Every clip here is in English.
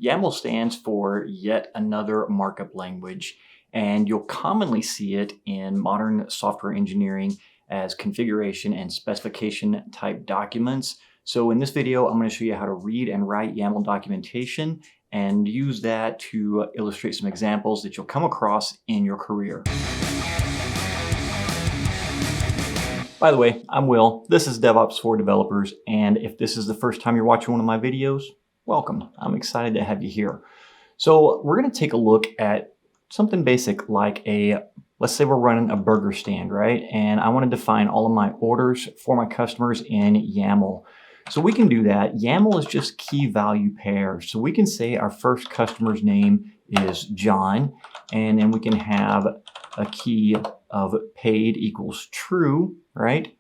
YAML stands for Yet Another Markup Language, and you'll commonly see it in modern software engineering as configuration and specification type documents. So in this video, I'm going to show you how to read and write YAML documentation and use that to illustrate some examples that you'll come across in your career. By the way, I'm Will. This is DevOps for Developers, and if this is the first time you're watching one of my videos, welcome. I'm excited to have you here. So we're going to take a look at something basic like let's say we're running a burger stand, right? And I want to define all of my orders for my customers in YAML. So we can do that. YAML is just key value pairs. So we can say our first customer's name is John, and then we can have a key of paid equals true, right?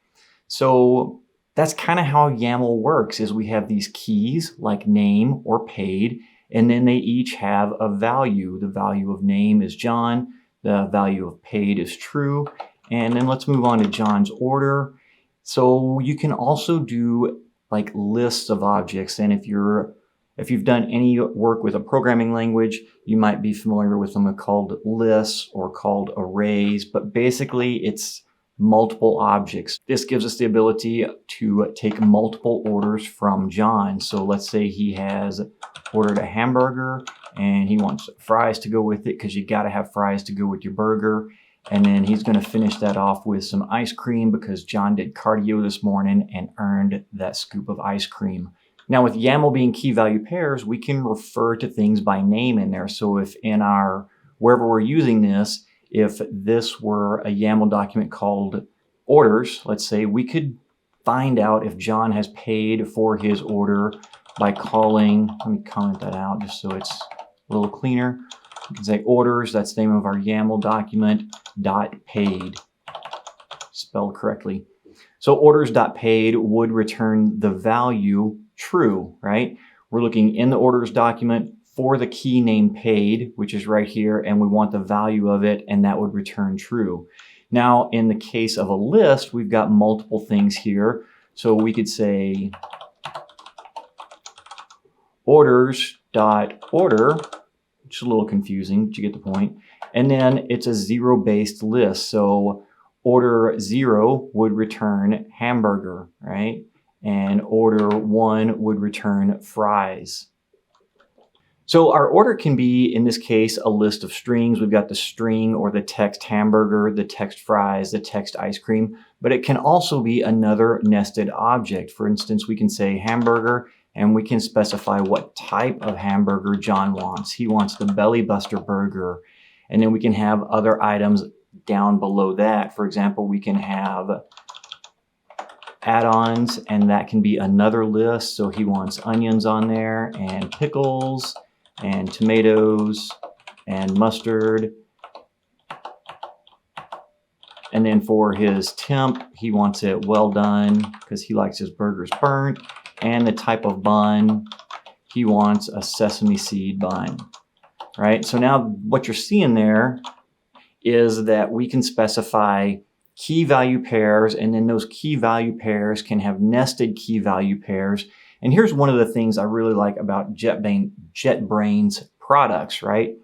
So that's kind of how YAML works, is we have these keys like name or paid, and then they each have a value. The value of name is John, the value of paid is true, and then let's move on to John's order. So you can also do like lists of objects, and if you've done any work with a programming language, you might be familiar with them called lists or called arrays, but basically it's multiple objects. This gives us the ability to take multiple orders from John. So let's say he has ordered a hamburger and he wants fries to go with it, because you got to have fries to go with your burger. And then he's going to finish that off with some ice cream because John did cardio this morning and earned that scoop of ice cream. Now with YAML being key value pairs, we can refer to things by name in there. So if in wherever we're using this, if this were a YAML document called orders, let's say, we could find out if John has paid for his order by calling, let me comment that out just so it's a little cleaner. We can say orders, that's the name of our YAML document, .paid, spelled correctly. So orders.paid would return the value true, right? We're looking in the orders document for the key name paid, which is right here, and we want the value of it, and that would return true. Now, in the case of a list, we've got multiple things here. So we could say orders.order, which is a little confusing, but you get the point. And then it's a zero-based list. So order 0 would return hamburger, right? And order 1 would return fries. So our order can be, in this case, a list of strings. We've got the string or the text hamburger, the text fries, the text ice cream, but it can also be another nested object. For instance, we can say hamburger, and we can specify what type of hamburger John wants. He wants the Belly Buster burger. And then we can have other items down below that. For example, we can have add-ons, and that can be another list. So he wants onions on there, and pickles, and tomatoes, and mustard. And then for his temp, he wants it well done because he likes his burgers burnt. And the type of bun, he wants a sesame seed bun, right? So now what you're seeing there is that we can specify key value pairs, and then those key value pairs can have nested key value pairs. And here's one of the things I really like about JetBrains products, right?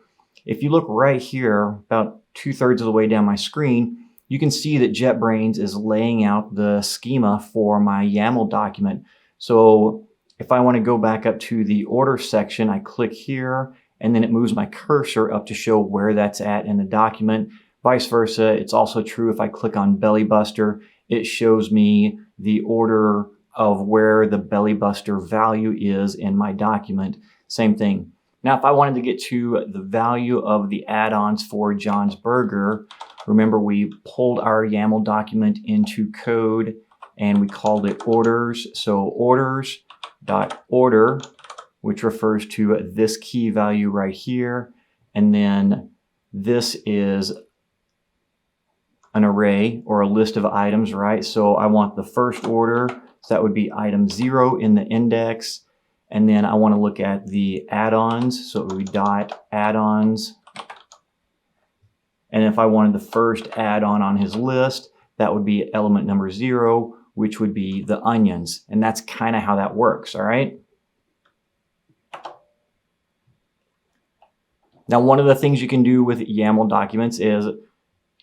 If you look right here, about 2/3 of the way down my screen, you can see that JetBrains is laying out the schema for my YAML document. So if I want to go back up to the order section, I click here, and then it moves my cursor up to show where that's at in the document. Vice versa, it's also true if I click on Belly Buster, it shows me the order of where the Belly Buster value is in my document. Same thing. Now, if I wanted to get to the value of the add-ons for John's burger, remember we pulled our YAML document into code and we called it orders. So orders.order, which refers to this key value right here. And then this is an array or a list of items, right? So I want the first order, so that would be item 0 in the index. And then I want to look at the add-ons, so it would be .add-ons. And if I wanted the first add-on on his list, that would be element number 0, which would be the onions. And that's kind of how that works, all right? Now, one of the things you can do with YAML documents is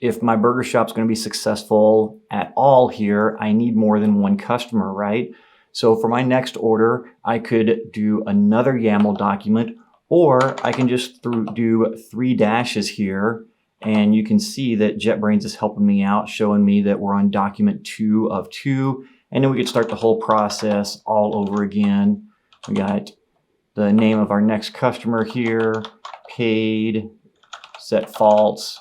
if my burger shop's going to be successful at all here, I need more than one customer, right? So for my next order, I could do another YAML document, or I can just do 3 dashes here. And you can see that JetBrains is helping me out, showing me that we're on document 2 of 2. And then we could start the whole process all over again. We got the name of our next customer here, paid, set false,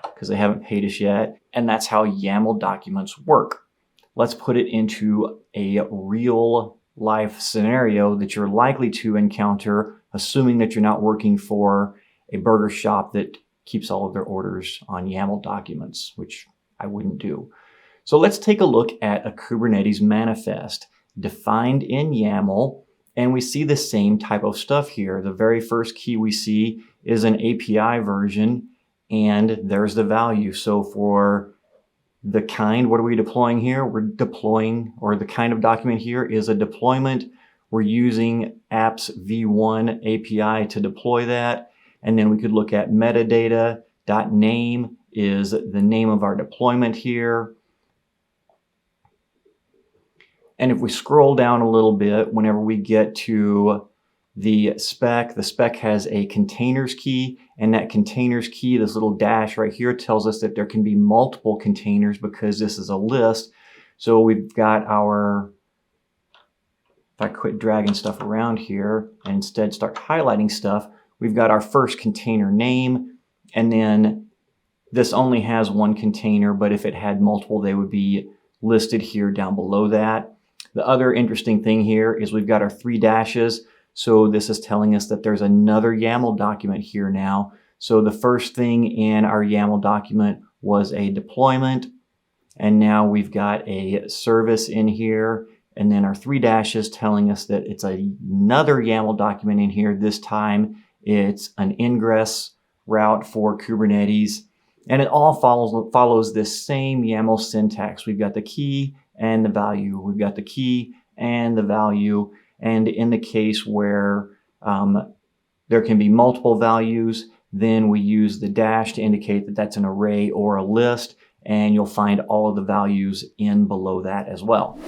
because they haven't paid us yet. And that's how YAML documents work. Let's put it into a real life scenario that you're likely to encounter, assuming that you're not working for a burger shop that keeps all of their orders on YAML documents, which I wouldn't do. So let's take a look at a Kubernetes manifest defined in YAML, and we see the same type of stuff here. The very first key we see is an API version, and there's the value. So for the kind, what are we deploying here? We're deploying, or the kind of document here is a deployment. We're using apps v1 API to deploy that. And then we could look at metadata.name is the name of our deployment here. And if we scroll down a little bit, whenever we get to the spec has a containers key, and that containers key, this little dash right here, tells us that there can be multiple containers because this is a list. So we've got our, if I quit dragging stuff around here and instead start highlighting stuff, we've got our first container name, and then this only has one container, but if it had multiple, they would be listed here down below that. The other interesting thing here is we've got our 3 dashes. So this is telling us that there's another YAML document here now. So the first thing in our YAML document was a deployment, and now we've got a service in here, and then our 3 dashes telling us that it's another YAML document in here. This time it's an ingress route for Kubernetes, and it all follows this same YAML syntax. We've got the key and the value. We've got the key and the value. And in the case where there can be multiple values, then we use the dash to indicate that that's an array or a list, and you'll find all of the values in below that as well.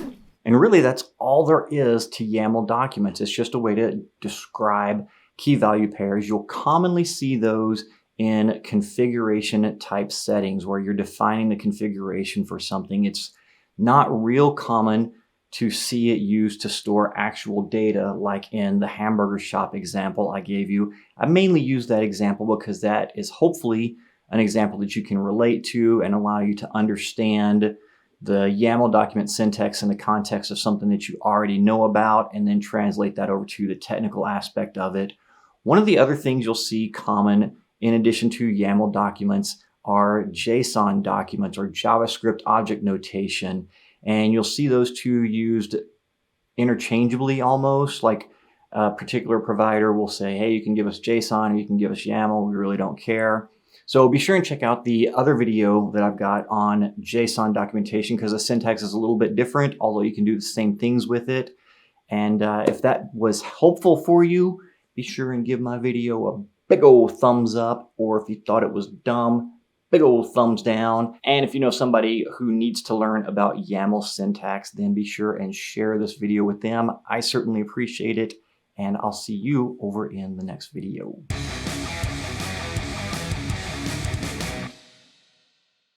And really, that's all there is to YAML documents. It's just a way to describe key value pairs. You'll commonly see those in configuration type settings where you're defining the configuration for something. It's not real common to see it used to store actual data, like in the hamburger shop example I gave you. I mainly use that example because that is hopefully an example that you can relate to and allow you to understand the YAML document syntax in the context of something that you already know about, and then translate that over to the technical aspect of it. One of the other things you'll see common in addition to YAML documents are JSON documents, or JavaScript object notation. And you'll see those two used interchangeably almost. Like a particular provider will say, hey, you can give us JSON or you can give us YAML. We really don't care. So be sure and check out the other video that I've got on JSON documentation, because the syntax is a little bit different, although you can do the same things with it. And if that was helpful for you, be sure and give my video a big old thumbs up, or if you thought it was dumb, big old thumbs down. And if you know somebody who needs to learn about YAML syntax, then be sure and share this video with them. I certainly appreciate it, and I'll see you over in the next video.